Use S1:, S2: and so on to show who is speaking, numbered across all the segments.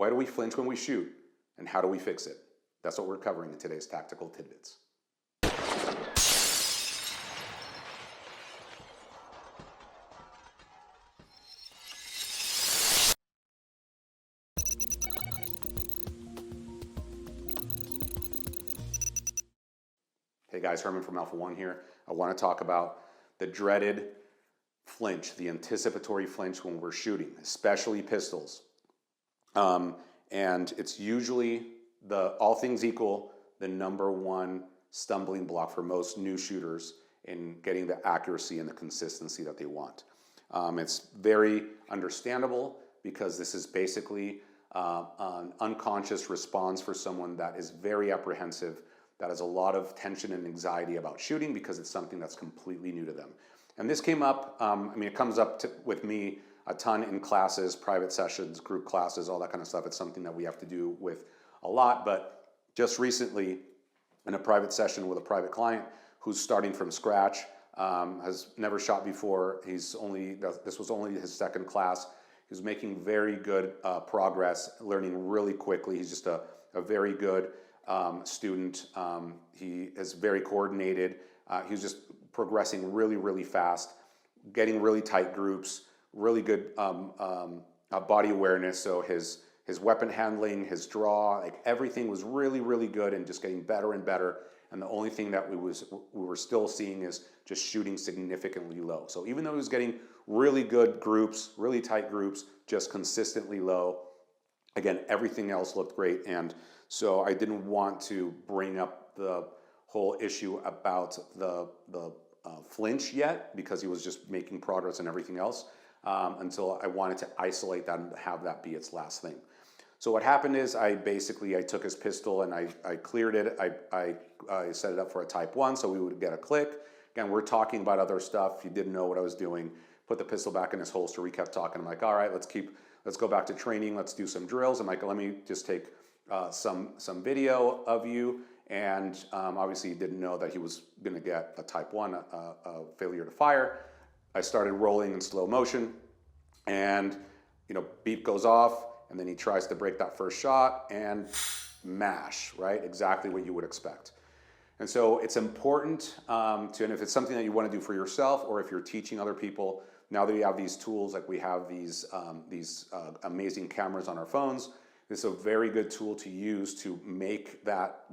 S1: Why do we flinch when we shoot? And how do we fix it? That's what we're covering in today's Tactical Tidbits. Hey guys, Herman from Alpha One here. I want to talk about the dreaded flinch, the anticipatory flinch when we're shooting, especially pistols. And it's usually, all things equal, the number one stumbling block for most new shooters in getting the accuracy and the consistency that they want. It's very understandable because this is basically an unconscious response for someone that is very apprehensive, that has a lot of tension and anxiety about shooting because it's something that's completely new to them. And this came up, it comes up with me a ton in classes, private sessions, group classes, all that kind of stuff. It's something that we have to do with a lot, but just recently in a private session with a private client who's starting from scratch, has never shot before. This was only his second class. He was making very good progress, learning really quickly. He's just a very good student. He is very coordinated. He was just progressing really, really fast, getting really tight groups, really good body awareness. So his weapon handling, his draw, like everything was really, really good and just getting better and better. And the only thing that we were still seeing is just shooting significantly low. So even though he was getting really good groups, really tight groups, just consistently low, again, everything else looked great. And so I didn't want to bring up the whole issue about the flinch yet, because he was just making progress and everything else, until I wanted to isolate that and have that be its last thing. So what happened is I took his pistol and I cleared it. I set it up for a type 1 so we would get a click. Again, we're talking about other stuff. He didn't know what I was doing. Put the pistol back in his holster. We kept talking. I'm like, all right, let's go back to training. Let's do some drills. I'm like, let me just take some video of you. And obviously he didn't know that he was going to get a type 1, a failure to fire. I started rolling in slow motion and, beep goes off, and then he tries to break that first shot and mash, right? Exactly what you would expect. And so it's important and if it's something that you want to do for yourself, or if you're teaching other people, now that we have these tools, like we have these amazing cameras on our phones, this is a very good tool to use to make that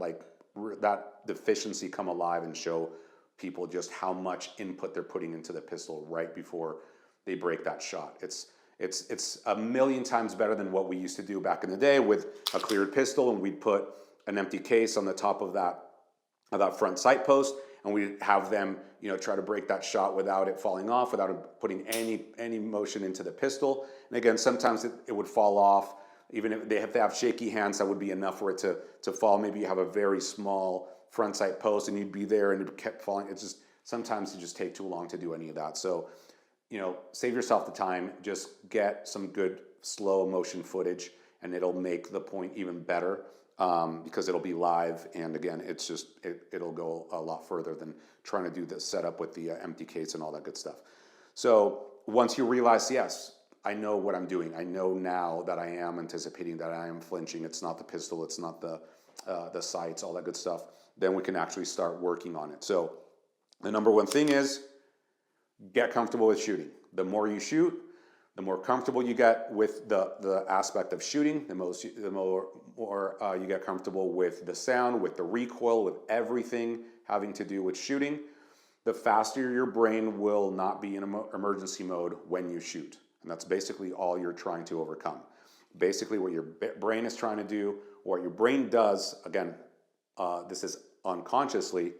S1: that deficiency come alive and show people just how much input they're putting into the pistol right before they break that shot. It's a million times better than what we used to do back in the day with a cleared pistol, and we'd put an empty case on the top of that front sight post, and we'd have them try to break that shot without it falling off, without putting any motion into the pistol. And again, sometimes it would fall off. Even if they have shaky hands, that would be enough for it to fall. Maybe you have a very small front sight post and you'd be there and it kept falling. Sometimes it just take too long to do any of that. So, save yourself the time, just get some good slow motion footage and it'll make the point even better, because it'll be live. And again, it'll go a lot further than trying to do the setup with the empty case and all that good stuff. So once you realize, yes, I know what I'm doing. I know now that I am anticipating, that I am flinching. It's not the pistol. It's not the sights, all that good stuff. Then we can actually start working on it. So the number one thing is get comfortable with shooting. The more you shoot, the more comfortable you get with the aspect of shooting, the more you get comfortable with the sound, with the recoil, with everything having to do with shooting, the faster your brain will not be in emergency mode when you shoot. And that's basically all you're trying to overcome. Basically what your brain is trying to do, or what your brain does, again, this is unconsciously,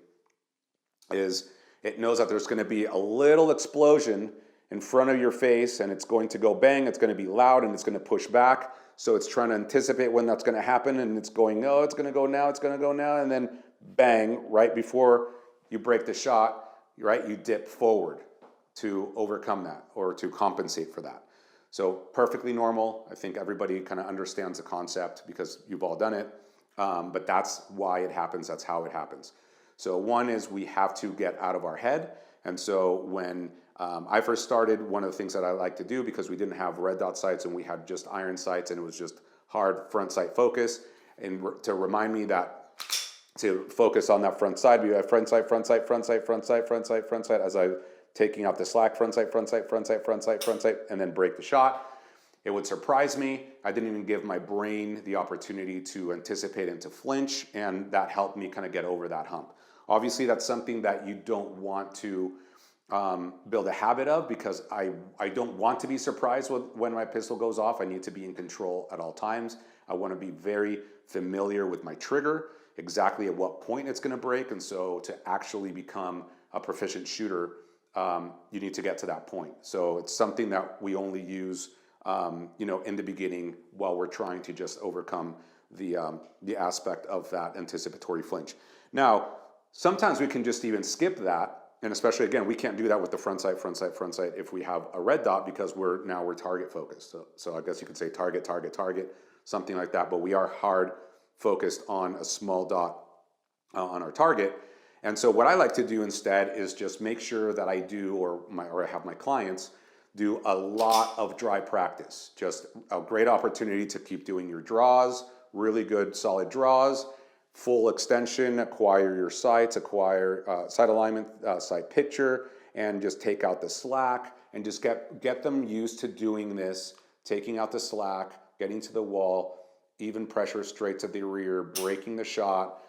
S1: is it knows that there's going to be a little explosion in front of your face and it's going to go bang, it's going to be loud and it's going to push back. So it's trying to anticipate when that's going to happen, and it's going, oh, it's going to go now, it's going to go now, and then bang, right before you break the shot, right, you dip forward to overcome that or to compensate for that. So perfectly normal. I think everybody kind of understands the concept because you've all done it, but that's why it happens. That's how it happens. So one is we have to get out of our head. And so when I first started, one of the things that I like to do, because we didn't have red dot sights and we had just iron sights and it was just hard front sight focus, and to remind me that to focus on that front side. We have front sight, front sight, front sight, front sight, front sight, front sight, as I'm taking out the slack, front sight, front sight, front sight, front sight, front sight, and then break the shot. It would surprise me. I didn't even give my brain the opportunity to anticipate and to flinch, and that helped me kind of get over that hump. Obviously, that's something that you don't want to build a habit of, because I don't want to be surprised when my pistol goes off. I need to be in control at all times. I want to be very familiar with my trigger, exactly at what point it's going to break. And so to actually become a proficient shooter, you need to get to that point. So it's something that we only use in the beginning, while we're trying to just overcome the aspect of that anticipatory flinch. Now, sometimes we can just even skip that, and especially, again, we can't do that with the front sight, front sight, front sight if we have a red dot, because we're target focused. So I guess you could say target, target, target, something like that. But we are hard focused on a small dot on our target. And so what I like to do instead is just make sure that I do, or I have my clients do a lot of dry practice. Just a great opportunity to keep doing your draws, really good solid draws, full extension, acquire your sights, acquire sight alignment, sight picture, and just take out the slack, and just get them used to doing this, taking out the slack, getting to the wall, even pressure straight to the rear, breaking the shot,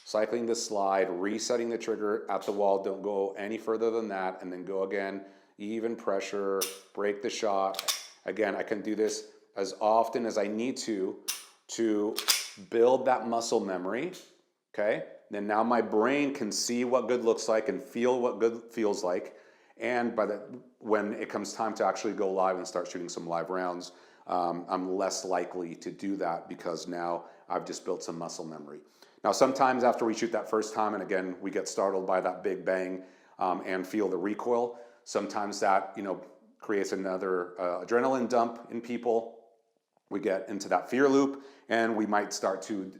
S1: cycling the slide, resetting the trigger at the wall. Don't go any further than that, and then go again, even pressure, break the shot. Again, I can do this as often as I need to build that muscle memory, okay? Then now my brain can see what good looks like and feel what good feels like. And when it comes time to actually go live and start shooting some live rounds, I'm less likely to do that, because now I've just built some muscle memory. Now, sometimes after we shoot that first time, and again, we get startled by that big bang and feel the recoil, sometimes that creates another adrenaline dump in people. We get into that fear loop, and we might start to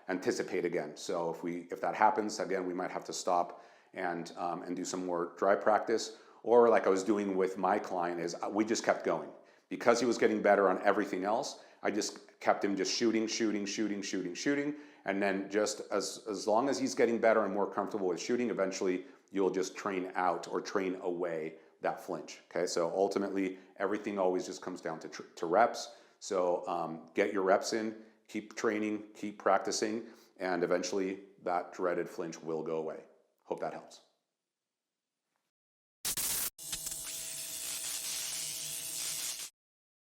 S1: anticipate again. So if that happens again, we might have to stop and do some more dry practice. Or like I was doing with my client, is we just kept going, because he was getting better on everything else. I just kept him just shooting, and then just as long as he's getting better and more comfortable with shooting, eventually you'll just train out or train away that flinch. Okay, so ultimately everything always just comes down to reps. So get your reps in, keep training, keep practicing, and eventually that dreaded flinch will go away. Hope that helps.